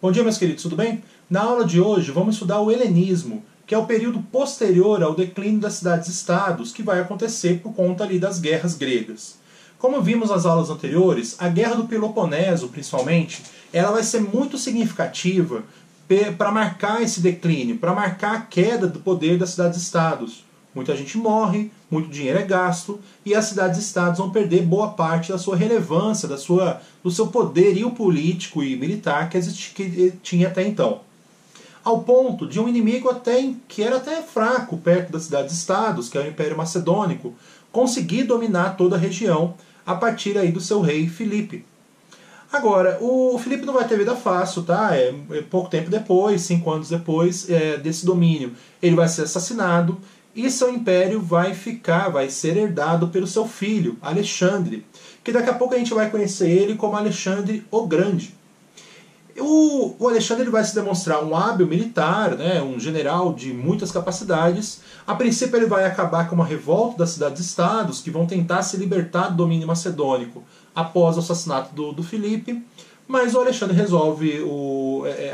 Bom dia, meus queridos, tudo bem? Na aula de hoje vamos estudar o helenismo, que é o período posterior ao declínio das cidades-estados que vai acontecer por conta ali das guerras gregas. Como vimos nas aulas anteriores, a Guerra do Peloponeso, principalmente, ela vai ser muito significativa para marcar esse declínio, para marcar a queda do poder das cidades-estados. Muita gente morre, muito dinheiro é gasto, e as cidades-estados vão perder boa parte da sua relevância, do seu poderio político e militar que tinha até então. Ao ponto de um inimigo que era até fraco perto das cidades-estados, que é o Império Macedônico, conseguir dominar toda a região a partir aí do seu rei Filipe. Agora, o Filipe não vai ter vida fácil, tá? É pouco tempo depois, 5 anos depois desse domínio, ele vai ser assassinado e seu império vai ser herdado pelo seu filho, Alexandre, que daqui a pouco a gente vai conhecer ele como Alexandre o Grande. O Alexandre ele vai se demonstrar um hábil militar, né, um general de muitas capacidades. A princípio ele vai acabar com uma revolta das cidades-estados que vão tentar se libertar do domínio macedônico após o assassinato do Filipe, mas o Alexandre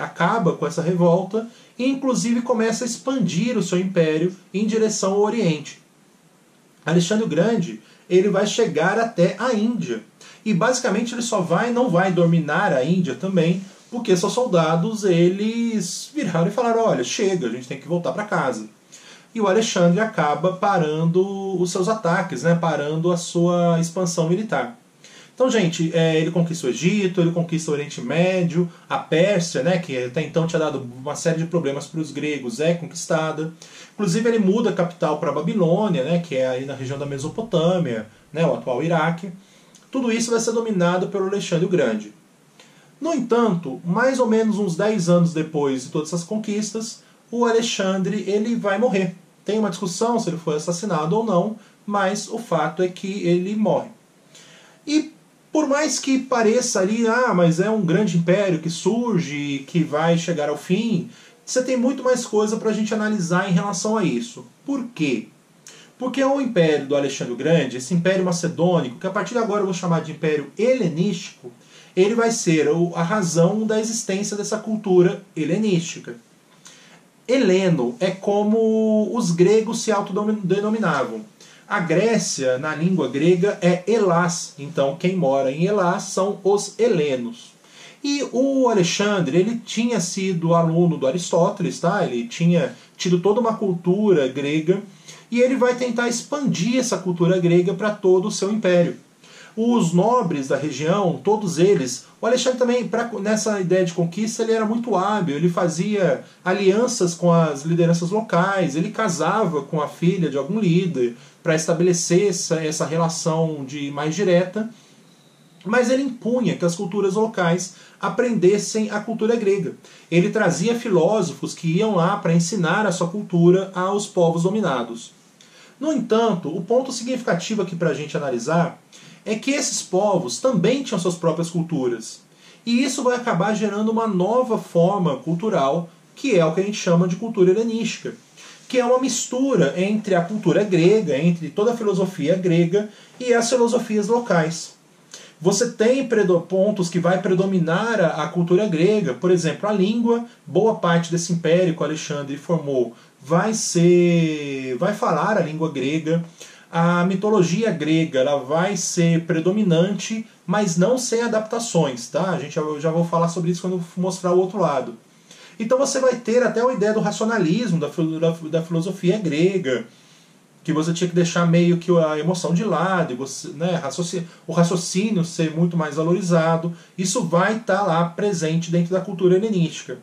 acaba com essa revolta e inclusive começa a expandir o seu império em direção ao Oriente. Alexandre o Grande ele vai chegar até a Índia e basicamente ele não vai dominar a Índia também, porque seus soldados eles viraram e falaram: olha, chega, a gente tem que voltar para casa. E o Alexandre acaba parando os seus ataques, né, parando a sua expansão militar. Então, gente, ele conquista o Egito, ele conquista o Oriente Médio, a Pérsia, né, que até então tinha dado uma série de problemas para os gregos, é conquistada. Inclusive ele muda a capital para a Babilônia, né, que é aí na região da Mesopotâmia, né, o atual Iraque. Tudo isso vai ser dominado pelo Alexandre o Grande. No entanto, mais ou menos uns 10 anos depois de todas essas conquistas, o Alexandre ele vai morrer. Tem uma discussão se ele foi assassinado ou não, mas o fato é que ele morre. E por mais que pareça ali, mas é um grande império que surge, que vai chegar ao fim, você tem muito mais coisa para a gente analisar em relação a isso. Por quê? Porque o império do Alexandre o Grande, esse império macedônico, que a partir de agora eu vou chamar de império helenístico, ele vai ser a razão da existência dessa cultura helenística. Heleno é como os gregos se autodenominavam. A Grécia, na língua grega, é Helás. Então, quem mora em Helás são os helenos. E o Alexandre, ele tinha sido aluno do Aristóteles, tá? Ele tinha tido toda uma cultura grega e ele vai tentar expandir essa cultura grega para todo o seu império. Os nobres da região, todos eles, o Alexandre também, nessa ideia de conquista, ele era muito hábil, ele fazia alianças com as lideranças locais, ele casava com a filha de algum líder para estabelecer essa relação mais direta, mas ele impunha que as culturas locais aprendessem a cultura grega. Ele trazia filósofos que iam lá para ensinar a sua cultura aos povos dominados. No entanto, o ponto significativo aqui para a gente analisar é que esses povos também tinham suas próprias culturas. E isso vai acabar gerando uma nova forma cultural, que é o que a gente chama de cultura helenística, que é uma mistura entre a cultura grega, entre toda a filosofia grega e as filosofias locais. Você tem pontos que vai predominar a cultura grega, por exemplo, a língua, boa parte desse império que o Alexandre formou vai falar a língua grega. A mitologia grega ela vai ser predominante, mas não sem adaptações, tá? Eu já vou falar sobre isso quando eu mostrar o outro lado. Então você vai ter até a ideia do racionalismo, da filosofia grega, que você tinha que deixar meio que a emoção de lado, e você, né, o raciocínio ser muito mais valorizado. Isso vai estar lá presente dentro da cultura helenística.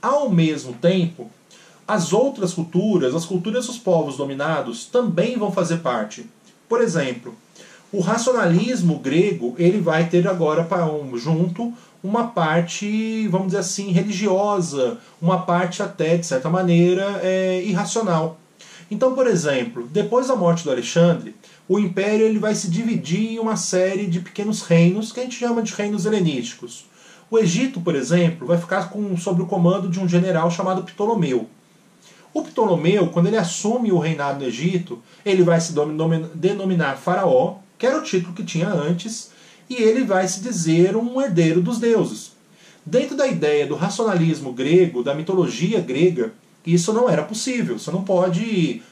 Ao mesmo tempo, as outras culturas, as culturas dos povos dominados, também vão fazer parte. Por exemplo, o racionalismo grego ele vai ter agora junto uma parte, vamos dizer assim, religiosa, uma parte até, de certa maneira, irracional. Então, por exemplo, depois da morte do Alexandre, o império ele vai se dividir em uma série de pequenos reinos, que a gente chama de reinos helenísticos. O Egito, por exemplo, vai ficar sob o comando de um general chamado Ptolomeu. O Ptolomeu, quando ele assume o reinado no Egito, ele vai se denominar faraó, que era o título que tinha antes, e ele vai se dizer um herdeiro dos deuses. Dentro da ideia do racionalismo grego, da mitologia grega, isso não era possível. Você não pode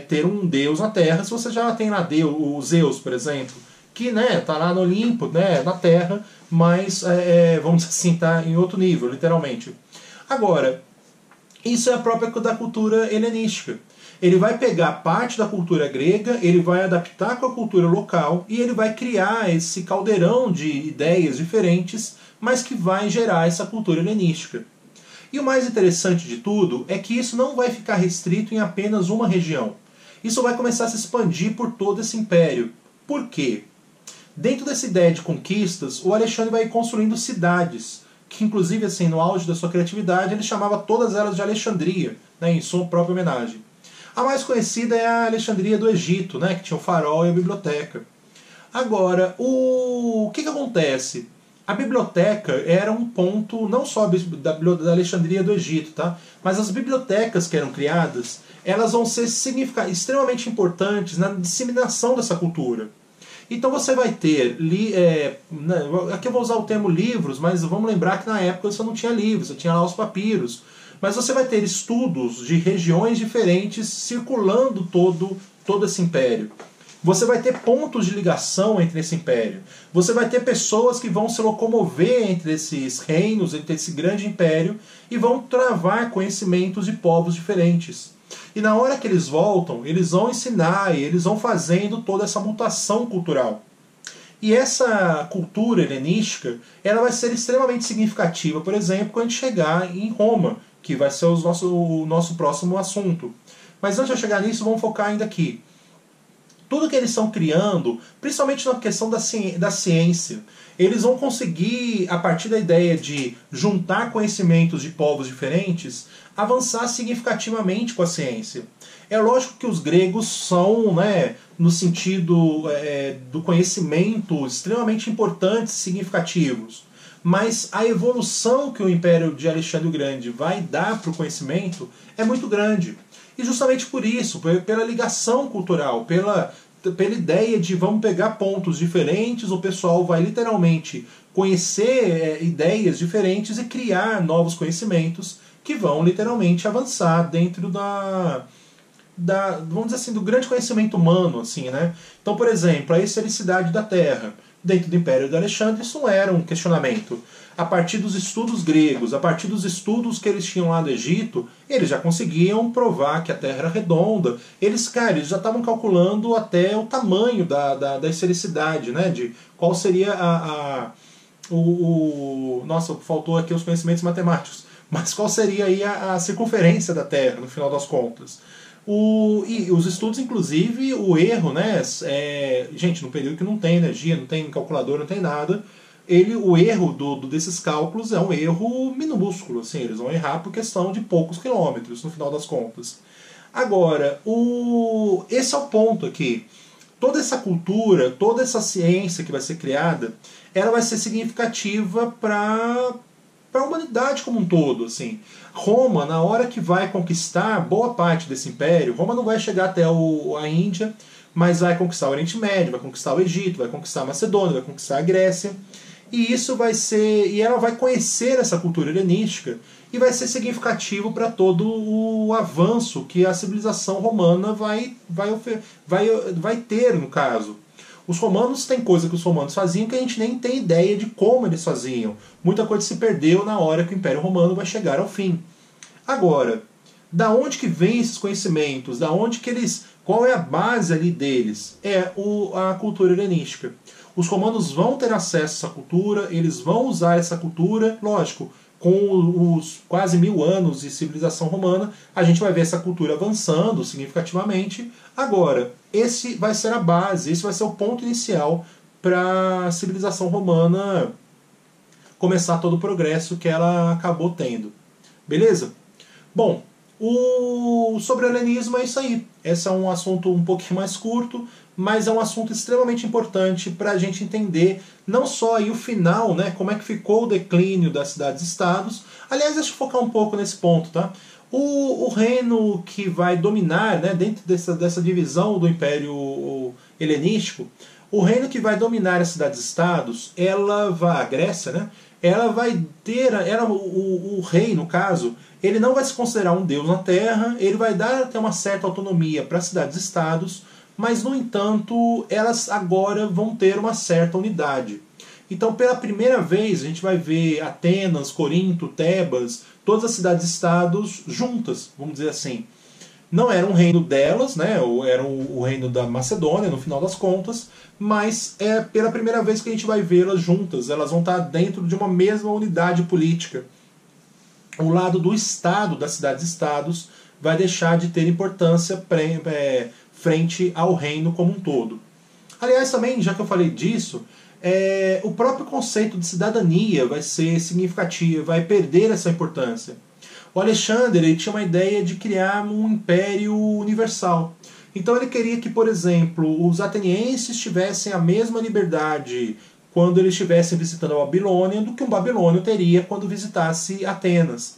ter um deus na Terra se você já tem lá Deus, o Zeus, por exemplo, que tá lá no Olimpo, na Terra, mas, vamos dizer assim, está em outro nível, literalmente. Agora, isso é a própria da cultura helenística. Ele vai pegar parte da cultura grega, ele vai adaptar com a cultura local e ele vai criar esse caldeirão de ideias diferentes, mas que vai gerar essa cultura helenística. E o mais interessante de tudo é que isso não vai ficar restrito em apenas uma região. Isso vai começar a se expandir por todo esse império. Por quê? Dentro dessa ideia de conquistas, o Alexandre vai construindo cidades, que inclusive assim, no auge da sua criatividade ele chamava todas elas de Alexandria, em sua própria homenagem. A mais conhecida é a Alexandria do Egito, que tinha o farol e a biblioteca. Agora, o que acontece? A biblioteca era um ponto, não só da Alexandria do Egito, tá? Mas as bibliotecas que eram criadas, elas vão ser extremamente importantes na disseminação dessa cultura. Então você vai ter, aqui eu vou usar o termo livros, mas vamos lembrar que na época você não tinha livros, você tinha lá os papiros. Mas você vai ter estudos de regiões diferentes circulando todo esse império. Você vai ter pontos de ligação entre esse império. Você vai ter pessoas que vão se locomover entre esses reinos, entre esse grande império, e vão travar conhecimentos de povos diferentes. E na hora que eles voltam, eles vão ensinar e eles vão fazendo toda essa mutação cultural. E essa cultura helenística, ela vai ser extremamente significativa, por exemplo, quando a gente chegar em Roma, que vai ser o nosso próximo assunto. Mas antes de eu chegar nisso, vamos focar ainda aqui. Tudo que eles estão criando, principalmente na questão da ciência, eles vão conseguir, a partir da ideia de juntar conhecimentos de povos diferentes, avançar significativamente com a ciência. É lógico que os gregos são, no sentido do conhecimento, extremamente importantes e significativos. Mas a evolução que o Império de Alexandre o Grande vai dar para o conhecimento é muito grande. E justamente por isso, pela ligação cultural, pela ideia de vamos pegar pontos diferentes, o pessoal vai literalmente conhecer ideias diferentes e criar novos conhecimentos que vão literalmente avançar dentro vamos dizer assim, do grande conhecimento humano, assim, Então, por exemplo, a esfericidade da Terra. Dentro do Império de Alexandre, isso não era um questionamento. A partir dos estudos gregos, a partir dos estudos que eles tinham lá do Egito, eles já conseguiam provar que a Terra era redonda. Eles já estavam calculando até o tamanho da esfericidade, de qual seria Nossa, faltou aqui os conhecimentos matemáticos. Mas qual seria aí a circunferência da Terra, no final das contas. E os estudos, inclusive, o erro, gente, no período que não tem energia, não tem calculador, não tem nada, o erro desses cálculos é um erro minúsculo, assim, eles vão errar por questão de poucos quilômetros, no final das contas. Agora, esse é o ponto aqui. Toda essa cultura, toda essa ciência que vai ser criada, ela vai ser significativa para a humanidade como um todo, assim. Roma, na hora que vai conquistar boa parte desse império, Roma não vai chegar até a Índia, mas vai conquistar o Oriente Médio, vai conquistar o Egito, vai conquistar a Macedônia, vai conquistar a Grécia, e ela vai conhecer essa cultura helenística e vai ser significativo para todo o avanço que a civilização romana vai ter, no caso. Os romanos, tem coisa que os romanos faziam que a gente nem tem ideia de como eles faziam. Muita coisa se perdeu na hora que o Império Romano vai chegar ao fim. Agora, da onde que vem esses conhecimentos? Qual é a base ali deles? É a cultura helenística. Os romanos vão ter acesso a essa cultura, eles vão usar essa cultura, lógico, com os quase 1000 anos de civilização romana, a gente vai ver essa cultura avançando significativamente. Agora, esse vai ser a base, esse vai ser o ponto inicial para a civilização romana começar todo o progresso que ela acabou tendo. Beleza? Bom, sobre o helenismo é isso aí. Esse é um assunto um pouquinho mais curto, mas é um assunto extremamente importante para a gente entender não só aí o final, como é que ficou o declínio das cidades-estados. Aliás, deixa eu focar um pouco nesse ponto, tá? O reino que vai dominar, dentro dessa divisão do Império Helenístico, O reino que vai dominar as cidades-estados, a Grécia, né? Ela vai ter, o rei, no caso, ele não vai se considerar um deus na Terra, ele vai dar até uma certa autonomia para as cidades-estados, mas, no entanto, elas agora vão ter uma certa unidade. Então, pela primeira vez, a gente vai ver Atenas, Corinto, Tebas, todas as cidades-estados juntas, vamos dizer assim. Não era um reino delas, né? Era o reino da Macedônia, no final das contas, mas é pela primeira vez que a gente vai vê-las juntas. Elas vão estar dentro de uma mesma unidade política. O lado do Estado, das cidades-estados, vai deixar de ter importância frente ao reino como um todo. Aliás, também, já que eu falei disso, o próprio conceito de cidadania vai ser significativo, vai perder essa importância. O Alexandre ele tinha uma ideia de criar um império universal. Então ele queria que, por exemplo, os atenienses tivessem a mesma liberdade quando eles estivessem visitando a Babilônia do que um babilônio teria quando visitasse Atenas.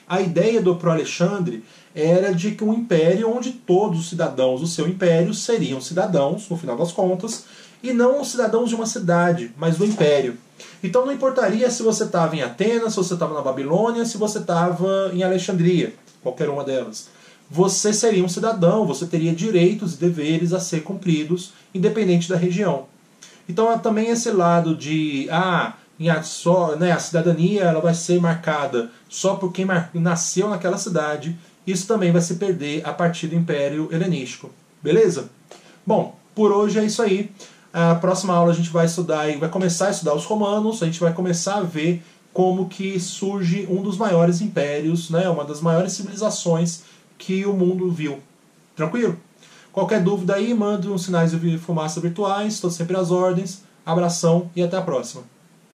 A ideia do Pro Alexandre era de que um império onde todos os cidadãos do seu império seriam cidadãos, no final das contas, e não os cidadãos de uma cidade, mas do império. Então não importaria se você estava em Atenas, se você estava na Babilônia, se você estava em Alexandria, qualquer uma delas. Você seria um cidadão, você teria direitos e deveres a ser cumpridos, independente da região. Então há também esse lado de a cidadania ela vai ser marcada só por quem nasceu naquela cidade. Isso também vai se perder a partir do Império Helenístico. Beleza? Bom, por hoje é isso aí. A próxima aula a gente vai estudar e vai começar a estudar os romanos. A gente vai começar a ver como que surge um dos maiores impérios, né, uma das maiores civilizações que o mundo viu. Tranquilo? Qualquer dúvida aí, mande uns sinais de fumaça virtuais. Estou sempre às ordens. Abração e até a próxima.